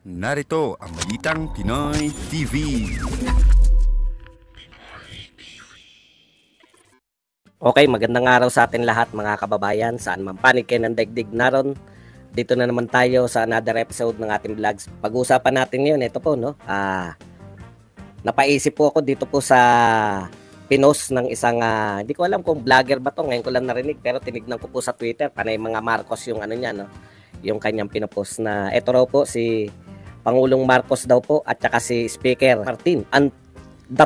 Narito ang Balitang Pinoy TV. Okay, magandang araw sa atin lahat mga kababayan, saan man panig kayo ng daigdig naron. Dito na naman tayo sa another episode ng ating vlogs. Pag-uusapan natin ngayon, ito po, no? Napaisip po ako dito po sa pinost ng isang, hindi ko alam kung vlogger ba to, ngayon ko lang narinig, pero tinignan ko po sa Twitter, panay mga Marcos yung ano niya, no? Yung kanyang pinopost na, ito raw po si Pangulong Marcos daw po at saka si Speaker Martin and the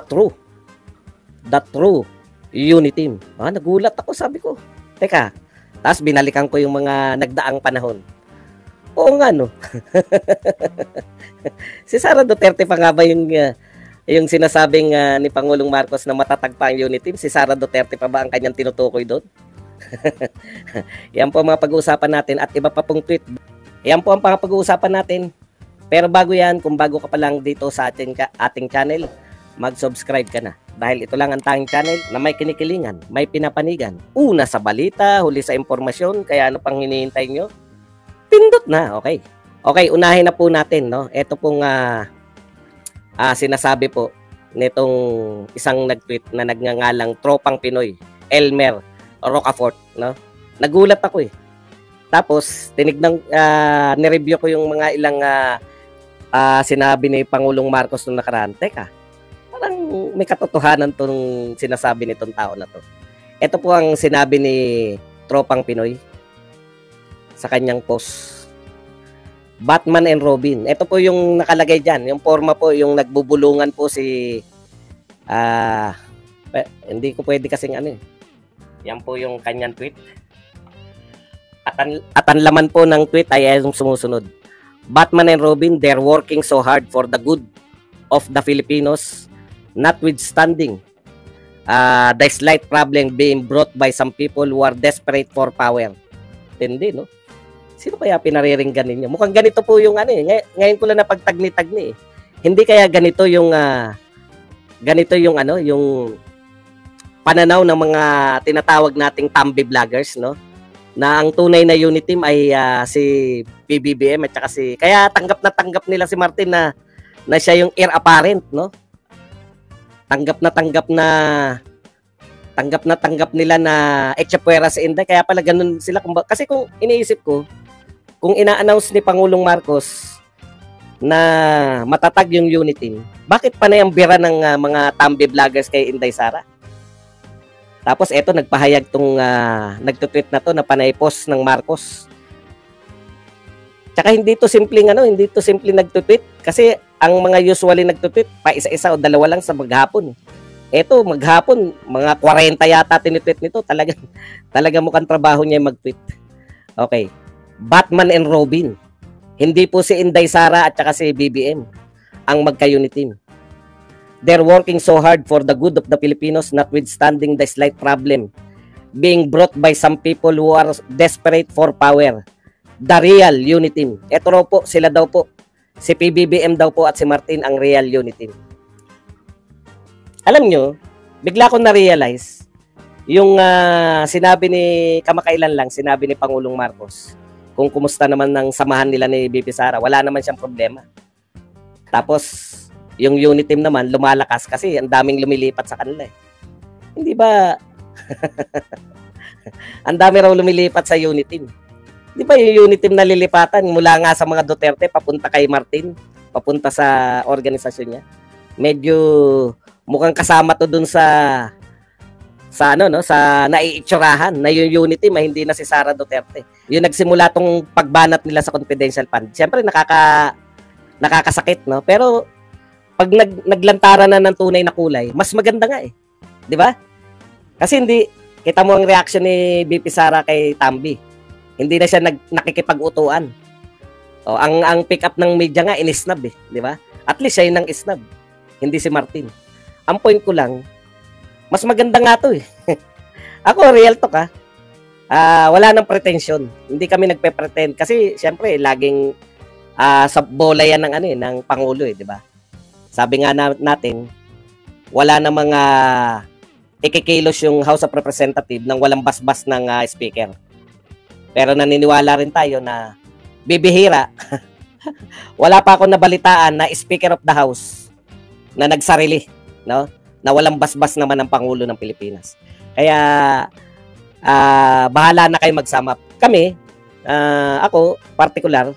true unity team. Nagulat ako, sabi ko. Teka, tapos binalikan ko yung mga nagdaang panahon. Oo nga, no? Si Sara Duterte pa nga ba yung sinasabing ni Pangulong Marcos na matatag pa ang unity team? Si Sara Duterte pa ba ang kanyang tinutukoy doon? Yan po ang mga pag-uusapan natin at iba pa pong tweet. Yan po ang mga pag-uusapan natin. Pero bago yan, kung bago ka pa lang dito sa ating channel, mag-subscribe ka na. Dahil ito lang ang tanging channel na may kinikilingan, may pinapanigan. Una sa balita, huli sa impormasyon, kaya ano pang hinihintay nyo? Pindot na, okay. Okay, unahin na po natin, no? Ito pong sinasabi po nitong isang nag-tweet na nagngangalang Tropang Pinoy, Elmer Rocafort, no? Nagulat ako eh. Tapos, nireview ko yung mga ilang sinabi ni Pangulong Marcos nung nakaraan. Teka, parang may katotohanan tong sinasabi nitong tao na to. Ito po ang sinabi ni Tropang Pinoy sa kanyang post. Batman and Robin. Ito po yung nakalagay dyan. Yung forma po, yung nagbubulungan po si hindi ko pwede kasing ano eh. Yan po yung kanyang tweet. At ang laman po ng tweet ay yung sumusunod. Batman and Robin, they're working so hard for the good of the Filipinos, notwithstanding the slight problem being brought by some people who are desperate for power. Hindi, no? Sino kaya pinariringgan ninyo? Mukhang ganito po yung ano eh. Ngayon ko lang napagtagni-tagni eh. Hindi kaya ganito yung yung pananaw ng mga tinatawag nating tambi vloggers, no? Na ang tunay na unity team ay si PBBM at saka kaya tanggap nila si Martin na siya yung heir apparent, no? Tanggap nila na Echepuera si Inday, kaya pala ganun sila. Kasi kung iniisip ko, kung ina-announce ni Pangulong Marcos na matatag yung unity team, bakit pa na yung bira ng mga tambi vloggers kay Inday Sara? Tapos eto nagpahayag tong nagtutweet na to na panay post ng Marcos. Tsaka hindi to simpleng nagtutweet kasi ang mga usually nagtutweet pa isa-isa o dalawa lang sa maghapon. Eto maghapon mga 40 yata tinitweet nito. Talaga mukhang trabaho niya mag-tweet. Okay. Batman and Robin. Hindi po si Inday Sara at saka si BBM ang magka-unity team. They're working so hard for the good of the Filipinos, notwithstanding the slight problem being brought by some people who are desperate for power. The real unity team. Ito raw po, sila daw po. Si PBBM daw po at si Martin ang real unity team. Alam nyo, bigla ko na-realize yung sinabi ni Pangulong Marcos kung kumusta naman ng samahan nila ni BP Sara. Wala naman siyang problema. Tapos, yung unit team naman lumalakas kasi ang daming lumilipat sa kanila eh. Hindi ba? Ang dami raw lumilipat sa unit team. Di ba yung unit team na lilipatan mula nga sa mga Duterte papunta kay Martin, papunta sa organisasyon niya? Medyo mukhang kasama to dun sa naiitsurahan na yung unit team ay hindi na si Sara Duterte. Yung nagsimula tong pagbanat nila sa confidential fund. Siyempre nakakasakit, no? Pero pag naglantara na ng tunay na kulay, mas maganda nga eh. Di ba? Kasi kita mo ang reaction ni BP Sara kay Tambi. Hindi na siya nakikipag-utuan. O, ang pick up ng media nga, inisnab eh. Di ba? At least siya yung isnab. Hindi si Martin. Ang point ko lang, mas maganda nga to eh. Ako, real talk wala nang pretensyon. Hindi kami nagpe-pretend. Kasi, syempre, laging sa bola yan ng Pangulo eh. Di ba? Sabi nga natin, wala na mga ikikilos yung House of Representatives nang walang basbas ng speaker. Pero naniniwala rin tayo na bibihira wala pa ako nabalitaan na Speaker of the House na nagsarili, no? Na walang basbas naman ng Pangulo ng Pilipinas. Kaya bahala na kayo magsama. Kami, ako particular,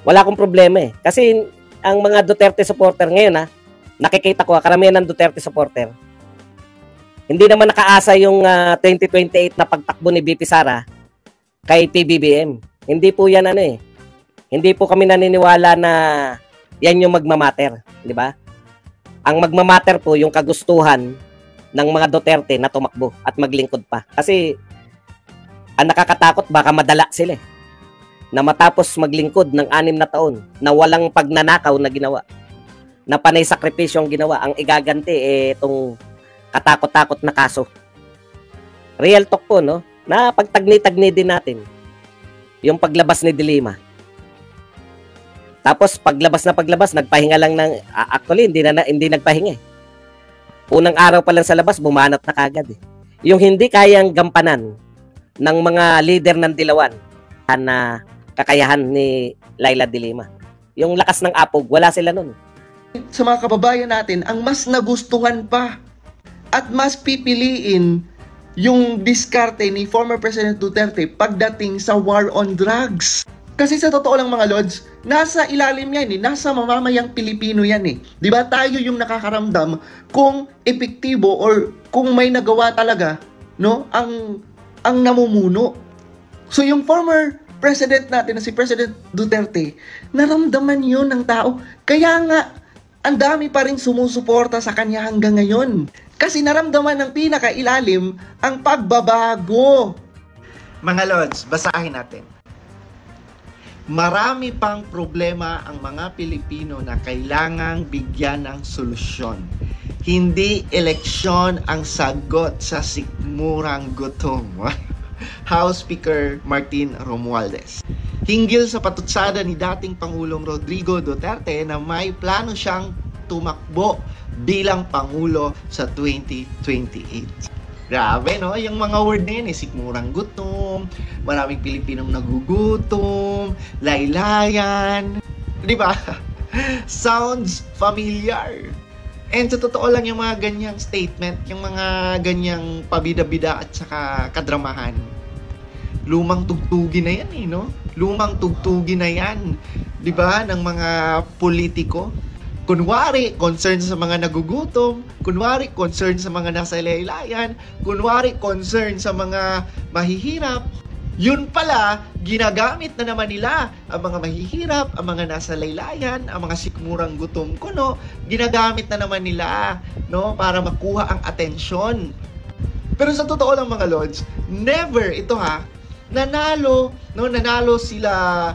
wala akong problema eh. Kasi ang mga Duterte supporter ngayon, nakikita ko, karamihan ng Duterte supporter, hindi naman nakaasa yung 2028 na pagtakbo ni BP Sara kay PBBM. Hindi po yan Hindi po kami naniniwala na yan yung magmamatter, di ba? Ang magmamatter po yung kagustuhan ng mga Duterte na tumakbo at maglingkod pa. Kasi ang nakakatakot, baka madala sila na matapos maglingkod ng 6 na taon na walang pagnanakaw na ginawa, na panay sakripisyo ang ginawa, ang igaganti itong katakot-takot na kaso. Real talk po, no? Na pagtagni-tagni din natin yung paglabas ni Dilima. Tapos paglabas, nagpahinga lang ng actually hindi nagpahinga eh. Unang araw pa lang sa labas, bumanat na kagad eh. Yung hindi kayang gampanan ng mga leader ng Dilawan na kakayahan ni Laila Dilima. Yung lakas ng apog, wala sila nun. Sa mga kababayan natin, ang mas nagustuhan pa at mas pipiliin yung diskarte ni former President Duterte pagdating sa war on drugs. Kasi sa totoo lang mga Lods, nasa ilalim yan nasa mamamayang Pilipino yan eh. Di ba tayo yung nakakaramdam kung epektibo or kung may nagawa talaga, no, ang namumuno. So yung former President natin na si President Duterte, naramdaman yun ng tao. Kaya nga, ang dami pa rin sumusuporta sa kanya hanggang ngayon. Kasi naramdaman ng pinakailalim ang pagbabago. Mga Lods, basahin natin. Marami pang problema ang mga Pilipino na kailangang bigyan ng solusyon. Hindi eleksyon ang sagot sa sikmurang gutom. House Speaker Martin Romualdez. Hinggil sa patutsada ni dating Pangulong Rodrigo Duterte na may plano siyang tumakbo bilang Pangulo sa 2028. Grabe, no? Yung mga word na yun, sikmurang gutom, maraming Pilipinong nagugutom, laylayan, di ba? Sounds familiar. And sa totoo lang yung mga ganyang statement, yung mga ganyang pabida-bida at saka kadramahan, lumang tugtugin na yan no? Lumang tugtugin na yan, di ba, ng mga politiko. Kunwari, concern sa mga nagugutom. Kunwari, concern sa mga nasa laylayan. Kunwari, concern sa mga mahihirap. Yun pala, ginagamit na naman nila ang mga mahihirap, ang mga nasa laylayan, ang mga sikmurang gutom kuno. Ginagamit na naman nila, no, para makuha ang atensyon. Pero sa totoo lang mga Lods, never ito nanalo sila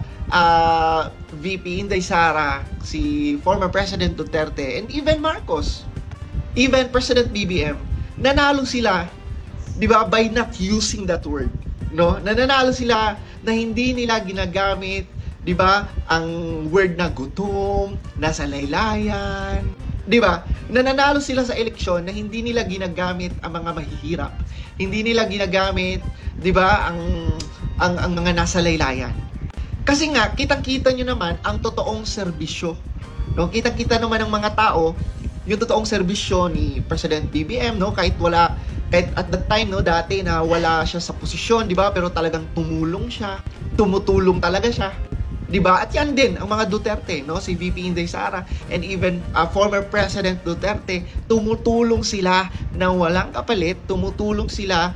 VP Inday Sara, si former President Duterte, and even Marcos, even President BBM, nanalo sila, di ba, by not using that word, no? Nanalo sila na hindi nila ginagamit, di ba, ang word na gutom, nasa laylayan, di ba? Nananalo sila sa eleksyon na hindi nila ginagamit ang mga mahihirap, hindi nila ginagamit, di ba, ang mga nasa laylayan. Kasi nga, kitang-kita nyo naman ang totoong serbisyo. No? Kitang-kita naman ng mga tao yung totoong serbisyo ni President BBM, no? Kahit at that time, no, dati na wala siya sa posisyon, di ba? Pero talagang tumulong siya. Tumutulong talaga siya. Di ba? At yan din ang mga Duterte, no? Si VP Inday Sara and even former President Duterte, tumutulong sila ng walang kapalit, tumutulong sila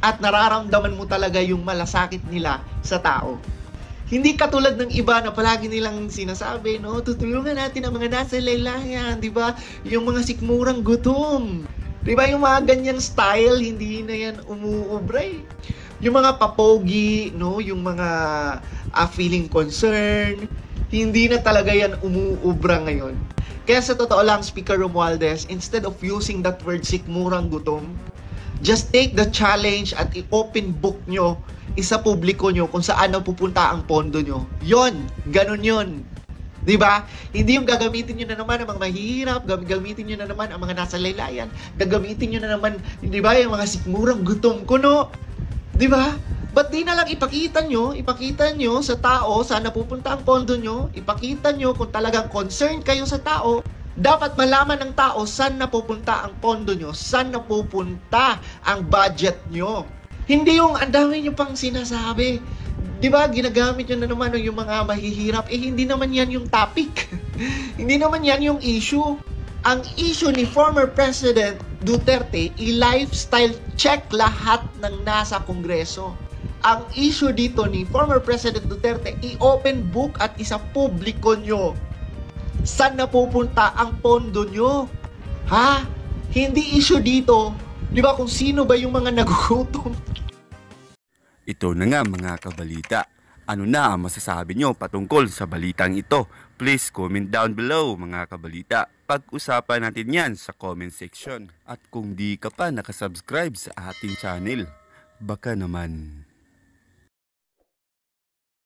at nararamdaman mo talaga yung malasakit nila sa tao. Hindi katulad ng iba na palagi nilang sinasabi, no, tutulungan natin ang mga nasa laylayan, di ba? Yung mga sikmurang gutom. Di ba? Yung mga ganyang style, hindi na yan umuubra eh. Yung mga papogi, no, yung mga feeling concern, hindi na talaga yan umuubra ngayon. Kaya sa totoo lang, Speaker Romualdez, instead of using that word sikmurang gutom, just take the challenge at i-open book nyo isa publiko nyo kung saan na pupunta ang pondo nyo. Yon, ganun yon. Diba? Hindi yung gagamitin nyo na naman ang mga mahihirap, gagamitin nyo na naman ang mga nasa laylayan, gagamitin nyo na naman, di ba, yung mga sikmurang gutom kuno. Diba? Ba't di na lang ipakita nyo sa tao saan napupunta ang pondo nyo, ipakita nyo kung talagang concerned kayo sa tao, dapat malaman ng tao saan napupunta ang pondo nyo, saan napupunta ang budget nyo. Hindi yung ang dami nyo pang sinasabi. Di ba, ginagamit nyo na naman yung mga mahihirap. Hindi naman yan yung topic. Hindi naman yan yung issue. Ang issue ni former President Duterte, i-lifestyle check lahat ng nasa Kongreso. Ang issue dito ni former President Duterte, i-open book at isa publiko nyo. Saan napupunta ang pondo nyo? Ha? Hindi issue dito. Di ba kung sino ba yung mga nagugutom? Ito na nga mga kabalita. Ano na ang masasabi nyo patungkol sa balitang ito? Please comment down below mga kabalita. Pag-usapan natin yan sa comment section. At kung di ka pa nakasubscribe sa ating channel, baka naman